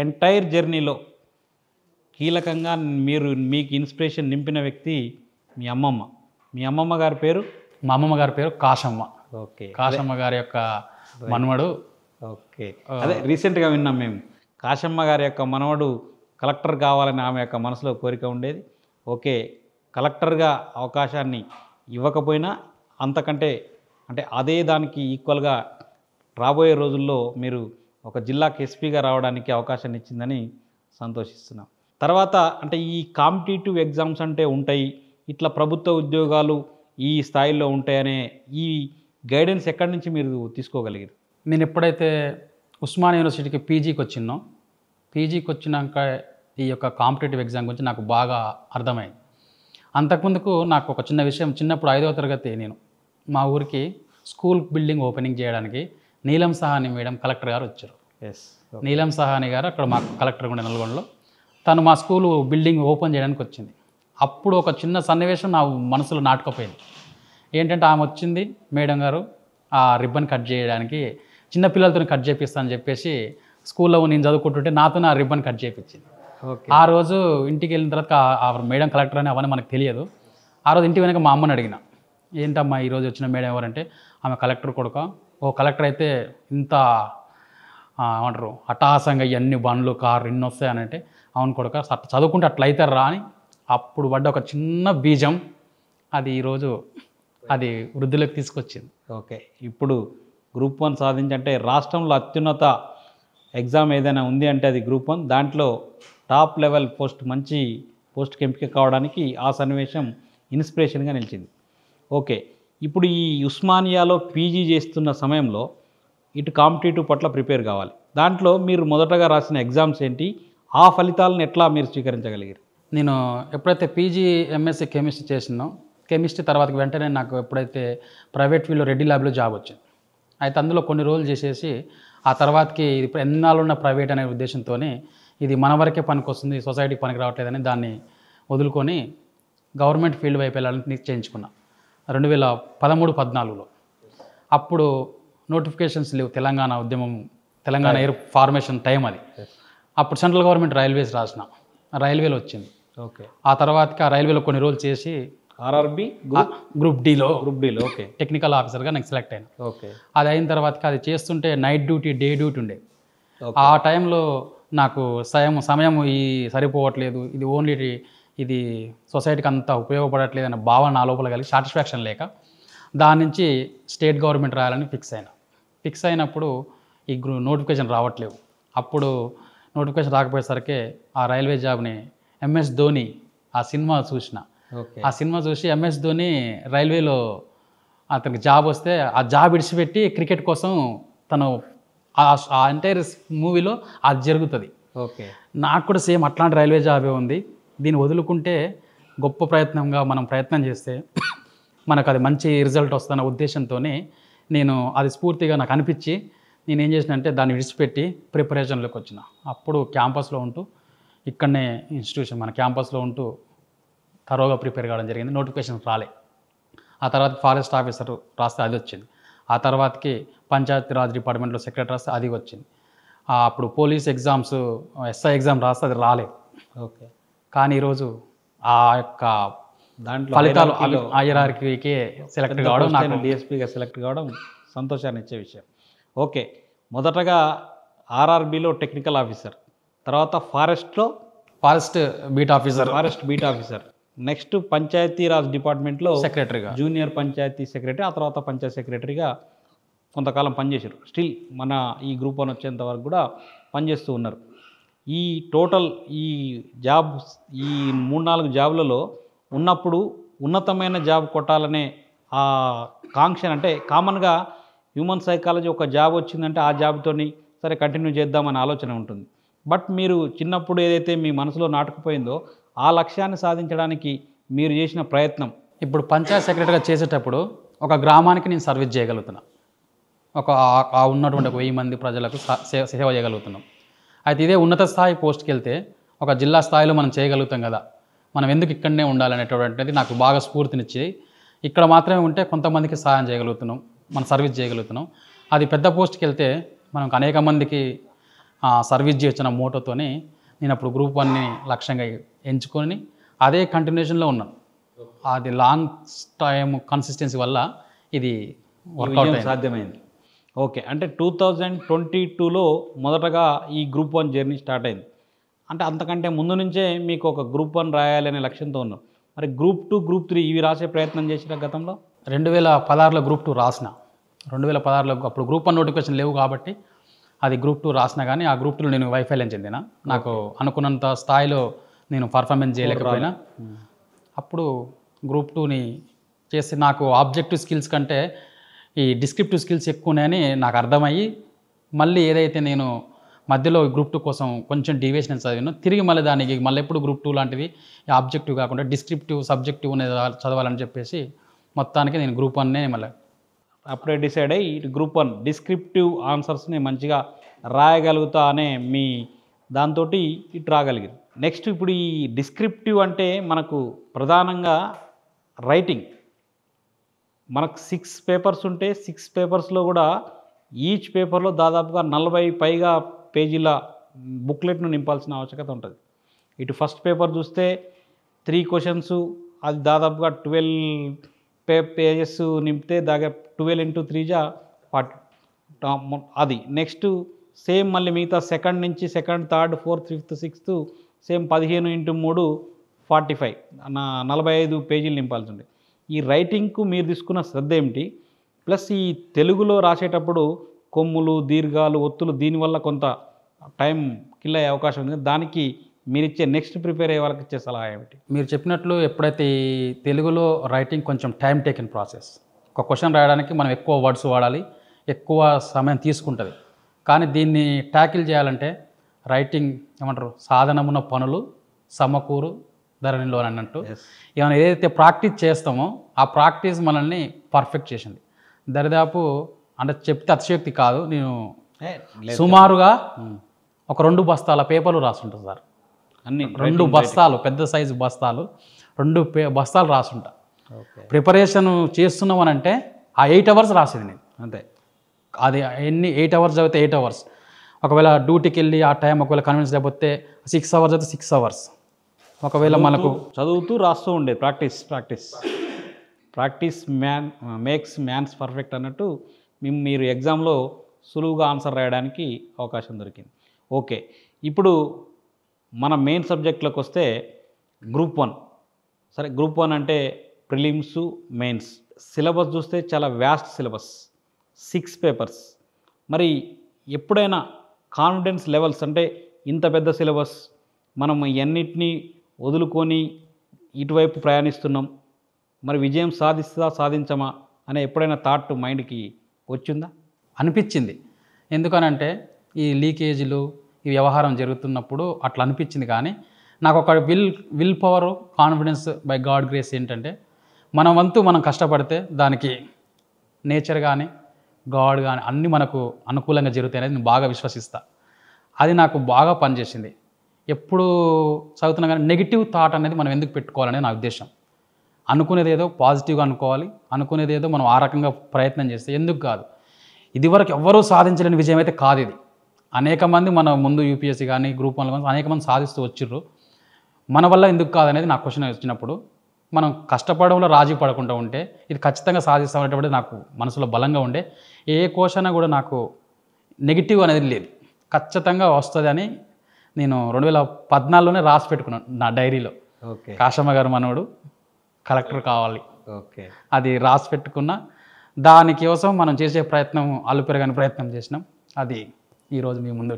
Entire జర్నీలో కీలకంగా మీకు ఇన్స్పిరేషన్ నింపిన వ్యక్తి మీ అమ్మమ్మ. మీ అమ్మమ్మ గారి పేరు? మా అమ్మమ్మ గారి పేరు కాశమ్మ. ఓకే. కాశమ్మ గారి యొక్క మనవడు. ఓకే. అదే రీసెంట్గా విన్నాం మేము, కాశమ్మ గారి యొక్క మనవడు కలెక్టర్ కావాలని ఆమె యొక్క మనసులో కోరిక ఉండేది. ఓకే, కలెక్టర్గా అవకాశాన్ని ఇవ్వకపోయినా అంతకంటే అంటే అదే దానికి ఈక్వల్గా రాబోయే రోజుల్లో మీరు ఒక జిల్లాకి ఎస్పీగా రావడానికి అవకాశాన్ని ఇచ్చిందని సంతోషిస్తున్నాం. తర్వాత అంటే ఈ కాంపిటేటివ్ ఎగ్జామ్స్ అంటే ఉంటాయి, ఇట్లా ప్రభుత్వ ఉద్యోగాలు ఈ స్థాయిలో ఉంటాయనే ఈ గైడెన్స్ ఎక్కడి నుంచి మీరు తీసుకోగలిగారు? నేను ఎప్పుడైతే ఉస్మానియా యూనివర్సిటీకి పీజీకి వచ్చినో, పీజీకి వచ్చినాక ఈ యొక్క కాంపిటేటివ్ ఎగ్జామ్ గురించి నాకు బాగా అర్థమైంది. అంతకుముందుకు నాకు ఒక చిన్న విషయం, చిన్నప్పుడు 5వ తరగతి నేను మా ఊరికి స్కూల్ బిల్డింగ్ ఓపెనింగ్ చేయడానికి నీలం సహాని మేడం కలెక్టర్ గారు వచ్చారు. నీలం సహాని గారు అక్కడ మాకు కలెక్టర్ ఉండే నల్గొండలో, తను మా స్కూలు బిల్డింగ్ ఓపెన్ చేయడానికి వచ్చింది. అప్పుడు ఒక చిన్న సన్నివేశం నా మనసులో నాటుకుపోయింది. ఏంటంటే ఆమె వచ్చింది, మేడం గారు ఆ రిబ్బన్ కట్ చేయడానికి చిన్నపిల్లలతో కట్ చేపిస్తానని చెప్పేసి స్కూల్లో నేను చదువుకుంటుంటే నాతో ఆ రిబ్బన్ కట్ చేయించింది. ఆ రోజు ఇంటికి వెళ్ళిన తర్వాత ఆ మేడం కలెక్టర్ అని అవన్నీ మనకు తెలియదు. ఆ రోజు ఇంటికి వెనక మా అమ్మని అడిగిన, ఏంటమ్మా ఈరోజు వచ్చిన మేడం ఎవరంటే, ఆమె కలెక్టర్ కొడుక, ఓ కలెక్టర్ అయితే ఇంత ఏమంటారు అట్టహాసంగా ఇవన్నీ బండ్లు కార్లు ఇన్ని వస్తాయని అంటే, అవును కొడుక చదువుకుంటే అట్లా అవుతారు రా అని అప్పుడు పడ్డ ఒక చిన్న బీజం అది ఈరోజు అది వృద్ధిలోకి తీసుకొచ్చింది. ఓకే, ఇప్పుడు గ్రూప్ 1 సాధించంటే రాష్ట్రంలో అత్యున్నత ఎగ్జామ్ ఏదైనా ఉంది అంటే అది గ్రూప్ 1. దాంట్లో టాప్ లెవెల్ పోస్ట్, మంచి పోస్ట్కి ఎంపిక కావడానికి ఆ సన్నివేశం ఇన్స్పిరేషన్గా నిలిచింది. ఓకే, ఇప్పుడు ఈ ఉస్మానియాలో పీజీ చేస్తున్న సమయంలో ఇటు కాంపిటేటివ్ పట్ల ప్రిపేర్ కావాలి. దాంట్లో మీరు మొదటగా రాసిన ఎగ్జామ్స్ ఏంటి, ఆ ఫలితాలను ఎట్లా మీరు స్వీకరించగలిగారు? నేను ఎప్పుడైతే పీజీ ఎంఎస్సీ కెమిస్ట్రీ చేసినో, కెమిస్ట్రీ తర్వాత వెంటనే నాకు ఎప్పుడైతే ప్రైవేట్ ఫీల్డ్లో రెడ్డి ల్యాబ్లో జాబ్ వచ్చింది. అయితే అందులో కొన్ని రోజులు చేసేసి ఆ తర్వాతకి ఇప్పుడు ఎన్నాళ్ళు ఉన్న ప్రైవేట్ అనే ఉద్దేశంతో ఇది మన వరకే పనికి వస్తుంది, సొసైటీకి పనికి రావట్లేదని దాన్ని వదులుకొని గవర్నమెంట్ ఫీల్డ్ వైపు వెళ్ళాలని నిశ్చయించుకున్నా 2013-14లో. అప్పుడు నోటిఫికేషన్స్ లేవు, తెలంగాణ ఉద్యమం, తెలంగాణ ఎయిర్ ఫార్మేషన్ టైం అది. అప్పుడు సెంట్రల్ గవర్నమెంట్ రైల్వేస్ రాసిన, రైల్వేలో వచ్చింది. ఓకే, ఆ తర్వాతకి ఆ రైల్వేలో కొన్ని రోజులు చేసి ఆర్ఆర్బి గ్రూప్ డీలో ఓకే టెక్నికల్ ఆఫీసర్గా నాకు సెలెక్ట్ అయినా. ఓకే, అది అయిన తర్వాతకి అది చేస్తుంటే నైట్ డ్యూటీ, డే డ్యూటీ ఉండేది. ఆ టైంలో నాకు సమయం సరిపోవట్లేదు, ఇది ఓన్లీ ఇది సొసైటీకి అంతా ఉపయోగపడట్లేదు అనే భావన నా లోపల కలిగి సాటిస్ఫాక్షన్ లేక దాని నుంచి స్టేట్ గవర్నమెంట్ రాయాలని ఫిక్స్ అయినప్పుడు ఈ నోటిఫికేషన్ రావట్లేవు. అప్పుడు నోటిఫికేషన్ రాకపోయేసరికి ఆ రైల్వే జాబ్ని ఎంఎస్ ధోని ఆ సినిమా చూసిన, ఆ సినిమా చూసి ఎంఎస్ ధోని రైల్వేలో అతనికి జాబ్ వస్తే ఆ జాబ్ విడిచిపెట్టి క్రికెట్ కోసం తను ఆ ఎంటైర్ మూవీలో అది జరుగుతుంది. ఓకే, నాకు కూడా సేమ్ అట్లాంటి రైల్వే జాబే ఉంది, దీన్ని వదులుకుంటే గొప్ప ప్రయత్నంగా మనం ప్రయత్నం చేస్తే మనకు అది మంచి రిజల్ట్ వస్తున్న ఉద్దేశంతో నేను అది స్ఫూర్తిగా నాకు అనిపించి నేను ఏం చేసిన అంటే దాన్ని విడిచిపెట్టి ప్రిపరేషన్లోకి వచ్చిన. అప్పుడు క్యాంపస్లో ఉంటూ ఇక్కడనే ఇన్స్టిట్యూషన్ మన క్యాంపస్లో ఉంటూ తరోగా ప్రిపేర్ కావడం జరిగింది. నోటిఫికేషన్ రాలే. ఆ తర్వాత ఫారెస్ట్ ఆఫీసర్ రాస్తే అది వచ్చింది. ఆ తర్వాతకి పంచాయతీరాజ్ డిపార్ట్మెంట్లో సెక్రటరీ రాస్తే అది వచ్చింది. అప్పుడు పోలీస్ ఎగ్జామ్స్ ఎస్ఐ ఎగ్జామ్ రాస్తే అది రాలేదు. ఓకే, కానీ ఈరోజు ఆ యొక్క దాంట్లో ఫలితాలు హైరార్కీకే సెలెక్ట్ కావడం, నాకు డిఎస్పీగా సెలెక్ట్ కావడం సంతోషాన్ని ఇచ్చే విషయం. ఓకే, మొదటగా ఆర్ఆర్బిలో టెక్నికల్ ఆఫీసర్, తర్వాత forest beat officer, next Panchayati Raj డిపార్ట్మెంట్లో సెక్రటరీగా, జూనియర్ పంచాయతీ సెక్రటరీ, ఆ తర్వాత పంచాయతీ సెక్రటరీగా కొంతకాలం పనిచేశారు. స్టిల్ మన ఈ గ్రూప్ 1 వచ్చేంత వరకు కూడా పనిచేస్తూ ఉన్నారు. ఈ టోటల్ ఈ జాబ్ ఈ 3-4 జాబ్లలో ఉన్నప్పుడు ఉన్నతమైన జాబ్ కొట్టాలనే ఆ కాంక్ష, అంటే కామన్గా హ్యూమన్ సైకాలజీ ఒక జాబ్ వచ్చిందంటే ఆ జాబ్తోని సరే కంటిన్యూ చేద్దామనే ఆలోచన ఉంటుంది. బట్ మీరు చిన్నప్పుడు ఏదైతే మీ మనసులో నాటుకుపోయిందో ఆ లక్ష్యాన్ని సాధించడానికి మీరు చేసిన ప్రయత్నం. ఇప్పుడు పంచాయత్ సెక్రటరీగా చేసేటప్పుడు ఒక గ్రామానికి నేను సర్వీస్ చేయగలుగుతున్నా, ఉన్నటువంటి 1000 మంది ప్రజలకు సేవ చేయగలుగుతున్నాం. అయితే ఇదే ఉన్నత స్థాయి పోస్ట్కి వెళ్తే ఒక జిల్లా స్థాయిలో మనం చేయగలుగుతాం కదా, మనం ఎందుకు ఇక్కడనే ఉండాలనేటువంటిది నాకు బాగా స్ఫూర్తినిచ్చి, ఇక్కడ మాత్రమే ఉంటే కొంతమందికి సహాయం చేయగలుగుతున్నాం, మనం సర్వీస్ చేయగలుగుతున్నాం. అది పెద్ద పోస్ట్కి వెళ్తే మనకు అనేక మందికి సర్వీస్ చేయొచ్చిన మోటోతోని నేను అప్పుడు గ్రూప్ 1ని లక్ష్యంగా ఎంచుకొని అదే కంటిన్యూషన్లో ఉన్నాను. అది లాంగ్ టైం కన్సిస్టెన్సీ వల్ల ఇది వర్కౌట్ సాధ్యమైంది. ఓకే, అంటే 2022లో మొదటగా ఈ గ్రూప్ 1 జర్నీ స్టార్ట్ అయింది. అంటే అంతకంటే ముందు నుంచే మీకు ఒక గ్రూప్ 1 రాయాలనే లక్ష్యంతో ఉన్నాం. మరి గ్రూప్ 2, గ్రూప్ 3 ఇవి రాసే ప్రయత్నం చేసినా గతంలో? 2016లో గ్రూప్ 2 రాసిన. 2016లో అప్పుడు గ్రూప్ 1 నోటిఫికేషన్ లేవు కాబట్టి అది గ్రూప్ 2 రాసినా కానీ ఆ గ్రూప్ 2లో నేను వైఫల్యం చెందిన. నాకు అనుకున్నంత స్థాయిలో నేను పర్ఫార్మెన్స్ చేయలేకపోయినా అప్పుడు గ్రూప్ 2ని చేసి నాకు ఆబ్జెక్టివ్ స్కిల్స్ కంటే ఈ డిస్క్రిప్టివ్ స్కిల్స్ ఎక్కువ ఉన్నాయని నాకు అర్థమయ్యి మళ్ళీ ఏదైతే నేను మధ్యలో గ్రూప్ 2 కోసం కొంచెం డీవియేషన్ చదివాను తిరిగి మళ్ళీ దానికి మళ్ళీ ఎప్పుడు గ్రూప్ 2 లాంటివి ఆబ్జెక్టివ్ కాకుండా డిస్క్రిప్టివ్ సబ్జెక్టివ్ అనేది చదవాలని చెప్పేసి మొత్తానికి నేను గ్రూప్ 1నే మళ్ళీ అప్పుడే డిసైడ్ అయ్యి గ్రూప్ 1 డిస్క్రిప్టివ్ ఆన్సర్స్ని మంచిగా రాయగలుగుతా అనే మీ దాంతో ఇటు రాగలిగారు. నెక్స్ట్ ఇప్పుడు ఈ డిస్క్రిప్టివ్ అంటే మనకు ప్రధానంగా రైటింగ్. మనకు 6 పేపర్స్ ఉంటే 6 పేపర్స్లో కూడా ఈచ్ పేపర్లో దాదాపుగా 40 పైగా పేజీల బుక్లెట్ను నింపాల్సిన ఆవశ్యకత ఉంటుంది. ఇటు ఫస్ట్ పేపర్ చూస్తే 3 క్వశ్చన్స్, అది దాదాపుగా 12 పేజెస్ నింపితే దాదాపు 12 × 3 40 అది. నెక్స్ట్ సేమ్ మళ్ళీ మిగతా సెకండ్ నుంచి second, third, fourth, fifth, sixth same 15 × 3 45 45 పేజీలు నింపాల్సి ఉంది. ఈ రైటింగ్కు మీరు తీసుకున్న శ్రద్ధ ఏమిటి? ప్లస్ ఈ తెలుగులో రాసేటప్పుడు కొమ్ములు, దీర్ఘాలు, ఒత్తులు దీనివల్ల కొంత టైం కిల్ అయ్యే అవకాశం ఉంది. దానికి మీరిచ్చే నెక్స్ట్ ప్రిపేర్ అయ్యే వాళ్ళకి ఇచ్చే సలహా ఏమిటి? మీరు చెప్పినట్లు ఎప్పుడైతే ఈ తెలుగులో రైటింగ్ కొంచెం టైం టేకింగ్ ప్రాసెస్. ఒక క్వశ్చన్ రాయడానికి మనం ఎక్కువ వర్డ్స్ వాడాలి, ఎక్కువ సమయం తీసుకుంటుంది. కానీ దీన్ని ట్యాకిల్ చేయాలంటే రైటింగ్ ఏమంటారు సాధనమున్న పనులు సమకూరు ధరణిలో అన్నట్టు ఏమైనా ఏదైతే ప్రాక్టీస్ చేస్తామో ఆ ప్రాక్టీస్ మనల్ని పర్ఫెక్ట్ చేసింది. దరిదాపు అంటే చెప్తే అతిశయోక్తి కాదు, నేను సుమారుగా ఒక 2 బస్తాల పేపర్లు రాసుంటాను సార్. అన్ని 2 బస్తాలు, పెద్ద సైజు బస్తాలు, 2 బస్తాలు రాసుంటా. ప్రిపరేషన్ చేస్తున్నాం అని అంటే ఆ 8 అవర్స్ రాసేది నేను అంతే. అది ఎన్ని 8 అవర్స్ చదివితే 8 అవర్స్, ఒకవేళ డ్యూటీకి వెళ్ళి ఆ టైం ఒకవేళ కన్విన్స్ లేకపోతే 6 అవర్స్ అయితే 6 అవర్స్, ఒకవేళ మనకు చదువుతూ రాస్తూ ఉండే ప్రాక్టీస్ మేక్స్ మ్యాన్స్ పర్ఫెక్ట్ అన్నట్టు మీరు ఎగ్జామ్లో సులువుగా ఆన్సర్ రాయడానికి అవకాశం దొరికింది. ఓకే, ఇప్పుడు మన మెయిన్ సబ్జెక్ట్లోకి వస్తే గ్రూప్ 1. సరే, గ్రూప్ 1 అంటే ప్రిలిమ్స్, మెయిన్స్. సిలబస్ చూస్తే చాలా వ్యాస్ట్ సిలబస్, 6 పేపర్స్. మరి ఎప్పుడైనా కాన్ఫిడెన్స్ లెవెల్స్ అంటే ఇంత పెద్ద సిలబస్ మనం ఇవన్నిటినీ వదులుకొని ఇటువైపు ప్రయాణిస్తున్నాం, మరి విజయం సాధించమా అనే ఎప్పుడైనా థాట్ మైండ్కి వచ్చిందా? అనిపించింది. ఎందుకనంటే ఈ లీకేజీలు ఈ వ్యవహారం జరుగుతున్నప్పుడు అట్లా అనిపించింది. కానీ నాకు ఒక will power, confidence by God grace ఏంటంటే మన వంతు మనం కష్టపడితే దానికి నేచర్ కానీ గాడ్ కానీ అన్నీ మనకు అనుకూలంగా జరుగుతాయి అనేది నేను బాగా విశ్వసిస్తా. అది నాకు బాగా పనిచేసింది. ఎప్పుడు చదువుతున్నా కానీ నెగిటివ్ థాట్ అనేది మనం ఎందుకు పెట్టుకోవాలనేది నా ఉద్దేశం. అనుకునేది ఏదో పాజిటివ్గా అనుకోవాలి, అనుకునేది ఏదో మనం ఆ రకంగా ప్రయత్నం చేస్తే ఎందుకు కాదు. ఇదివరకు ఎవ్వరూ సాధించలేని విజయం అయితే కాదు ఇది. అనేక మంది మన ముందు యూపీఎస్సీ కానీ గ్రూప్ 1 అనేక మంది సాధిస్తూ వచ్చిర్రు. మన వల్ల ఎందుకు కాదనేది నా క్వశ్చన్ వచ్చినప్పుడు మనం కష్టపడంలో రాజీ పడకుండా ఉంటే ఇది ఖచ్చితంగా సాధిస్తామనేటువంటి నాకు మనసులో బలంగా ఉండే. ఏ క్వశ్చన్ కూడా నాకు నెగిటివ్ అనేది లేదు, ఖచ్చితంగా వస్తుందని నేను 2014లోనే రాసి పెట్టుకున్నాను నా డైరీలో. ఓకే, కాశమ్మ గారు మనోడు కలెక్టర్ కావాలి, ఓకే, అది రాసి పెట్టుకున్న. దానికోసం మనం చేసే ప్రయత్నం అల్లుపెరగని ప్రయత్నం చేసినాం. అది ఈరోజు మీ ముందు